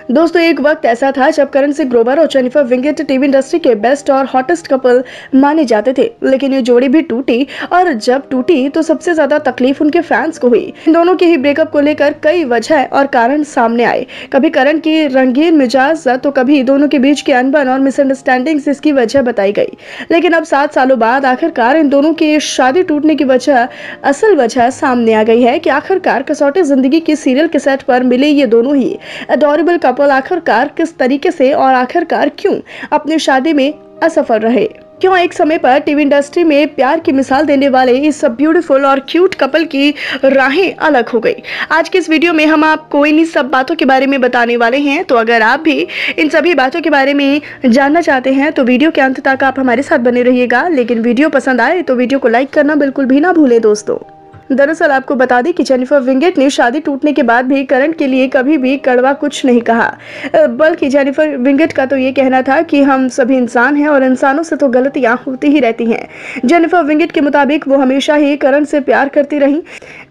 दोस्तों एक वक्त ऐसा था जब करण सिंह ग्रोवर और जेनिफर विंगेट टीवी इंडस्ट्री के बेस्ट और हॉटेस्ट कपल माने जाते थे, लेकिन ये जोड़ी भी टूटी और जब टूटी तो सबसे ज्यादा तकलीफ उनके फैंस को हुई। इन दोनों के ही ब्रेकअप को लेकर कई वजह और कारण सामने आए। कभी करण की रंगीन मिजाज तो कभी दोनों के बीच की अनबन और मिसअंडरस्टैंडिंग्स इसकी वजह बताई गई। लेकिन अब 7 सालों बाद आखिरकार इन दोनों की शादी टूटने की असल वजह सामने आ गई है कि आखिरकार कसौटी जिंदगी की सीरियल के सेट पर मिले ये दोनों ही अडोरेबल कपल आखिरकार किस तरीके से और आखिरकार क्यों अपनी शादी में असफल रहे। क्यों एक समय पर टीवी इंडस्ट्री में प्यार की मिसाल देने वाले इस ब्यूटीफुल और क्यूट कपल की राहें अलग हो गई। आज के इस वीडियो में हम आपको इन्हीं सब बातों के बारे में बताने वाले हैं। तो अगर आप भी इन सभी बातों के बारे में जानना चाहते हैं तो वीडियो के अंत तक आप हमारे साथ बने रहिएगा। लेकिन वीडियो पसंद आए तो वीडियो को लाइक करना बिल्कुल भी ना भूलें दोस्तों। दरअसल आपको बता दें कि जेनिफर विंगेट ने शादी टूटने के बाद भी करण के लिए कभी भी कड़वा कुछ नहीं कहा, बल्कि जेनिफर विंगेट का तो ये कहना था कि हम सभी इंसान हैं और इंसानों से तो गलतियां होती ही रहती हैं। जेनिफर विंगेट के मुताबिक वो हमेशा ही करण से प्यार करती रही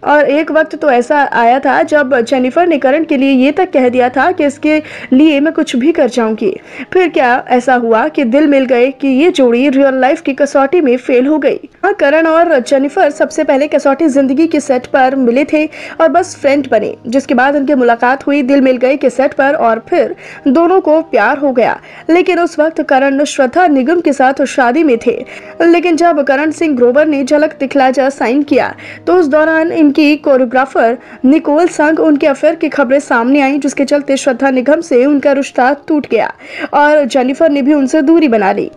और एक वक्त तो ऐसा आया था जब जेनिफर ने करण के लिए ये तक कह दिया था कि इसके लिए मैं कुछ भी कर जाऊंगी। फिर क्या ऐसा हुआ कि दिल मिल गए कि ये जोड़ी रियल लाइफ की कसौटी में फेल हो गई। करण और जेनिफर सबसे पहले कसौटी जिंदगी के सेट पर मिले थे और बस फ्रेंड बने, जिसके बाद उनकी मुलाकात हुई दिल मिल गए के सेट पर और फिर दोनों को प्यार हो गया। लेकिन उस वक्त करण श्रद्धा निगम के साथ शादी में थे। लेकिन जब करण सिंह ग्रोवर ने झलक दिखला जा साइन किया तो उस दौरान इनकी कोरियोग्राफर निकोल संग उनके अफेयर की खबरें सामने आई, जिसके चलते श्रद्धा निगम से उनका रिश्ता टूट गया और जेनिफर ने भी उनसे दूरी बना ली।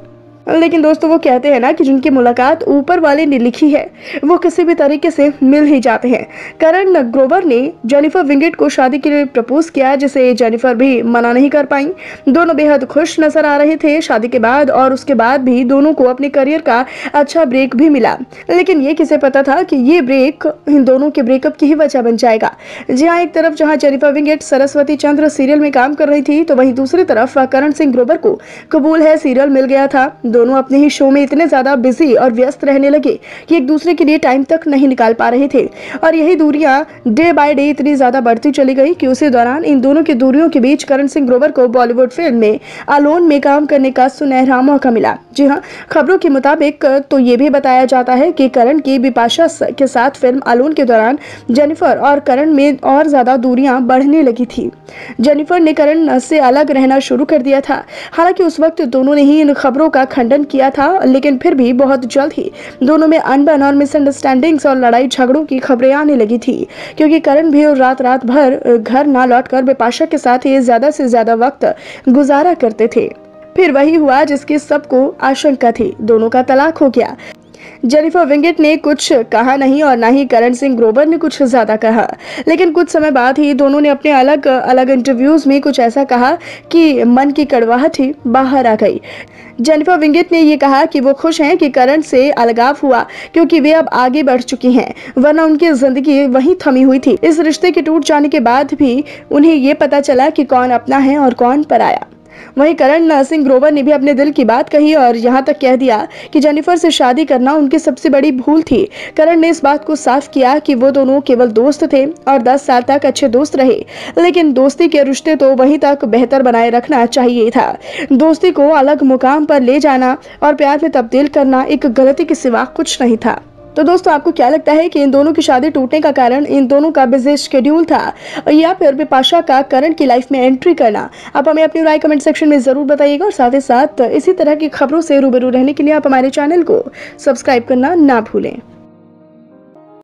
लेकिन दोस्तों वो कहते हैं ना कि जिनकी मुलाकात ऊपर वाले ने लिखी है वो किसी भी तरीके से मिल ही जाते हैं। करण ग्रोवर ने जेनिफर विंगेट को शादी के लिए प्रपोज किया, जिसे जेनिफर भी मना नहीं कर पाई। दोनों बेहद खुश नजर आ रहे थे शादी के बाद और उसके बाद भी दोनों को अपने करियर का अच्छा ब्रेक भी मिला। लेकिन ये किसे पता था कि ये ब्रेक इन दोनों के ब्रेकअप की ही वजह बन जाएगा। जी हाँ, एक तरफ जहाँ जेनिफर विंगेट सरस्वती चंद्र सीरियल में काम कर रही थी तो वहीं दूसरी तरफ करण सिंह ग्रोवर को कबूल है सीरियल मिल गया था। दोनों अपने ही शो में इतने ज्यादा बिजी और व्यस्त रहने लगे कि एक दूसरे के लिए टाइम तक नहीं निकाल पा रहे थे और यही दूरियां डे बाय डे इतनी ज्यादा बढ़ती चली गई कि उसी दौरान इन दोनों की दूरियों के बीच करण सिंह ग्रोवर को बॉलीवुड फिल्म में अलोन में काम करने का सुनहरा मौका मिला। जी हाँ, खबरों के मुताबिक तो ये भी बताया जाता है कि करण की बिपाशा के साथ फिल्म अलोन के दौरान जेनिफर और करण में और ज्यादा दूरियां बढ़ने लगी थी। जेनिफर ने करण से अलग रहना शुरू कर दिया था। हालांकि उस वक्त दोनों ने ही इन खबरों का खंडन किया था, लेकिन फिर भी बहुत जल्द ही दोनों में अनबन और मिसअंडरस्टैंडिंग्स और लड़ाई झगड़ों की खबरें आने लगी थी, क्योंकि करण भी रात भर घर ना लौटकर बिपाशा के साथ ही ज्यादा से ज्यादा वक्त गुजारा करते थे। फिर वही हुआ जिसकी सबको आशंका थी, दोनों का तलाक हो गया। जेनिफर विंगेट ने कुछ कहा नहीं और ना ही करण सिंह ग्रोवर ने कुछ ज्यादा कहा, लेकिन कुछ समय बाद ही दोनों ने अपने अलग अलग इंटरव्यूज में कुछ ऐसा कहा कि मन की कड़वाहट ही बाहर आ गई। जेनिफर विंगेट ने ये कहा कि वो खुश हैं कि करण से अलगाव हुआ क्योंकि वे अब आगे बढ़ चुकी हैं, वरना उनकी जिंदगी वहीं थमी हुई थी। इस रिश्ते के टूट जाने के बाद भी उन्हें ये पता चला कि कौन अपना है और कौन पराया। वहीं करण सिंह ग्रोवर ने भी अपने दिल की बात कही और यहाँ तक कह दिया कि जेनिफर से शादी करना उनकी सबसे बड़ी भूल थी। करण ने इस बात को साफ किया कि वो दोनों केवल दोस्त थे और 10 साल तक अच्छे दोस्त रहे, लेकिन दोस्ती के रिश्ते तो वहीं तक बेहतर बनाए रखना चाहिए था। दोस्ती को अलग मुकाम पर ले जाना और प्यार में तब्दील करना एक गलती के सिवा कुछ नहीं था। तो दोस्तों आपको क्या लगता है कि इन दोनों की शादी टूटने का कारण इन दोनों का बिजी शेड्यूल था या फिर बिपाशा का करण की लाइफ में एंट्री करना? आप हमें अपनी राय कमेंट सेक्शन में जरूर बताइएगा और साथ ही साथ इसी तरह की खबरों से रूबरू रहने के लिए आप हमारे चैनल को सब्सक्राइब करना ना भूलें।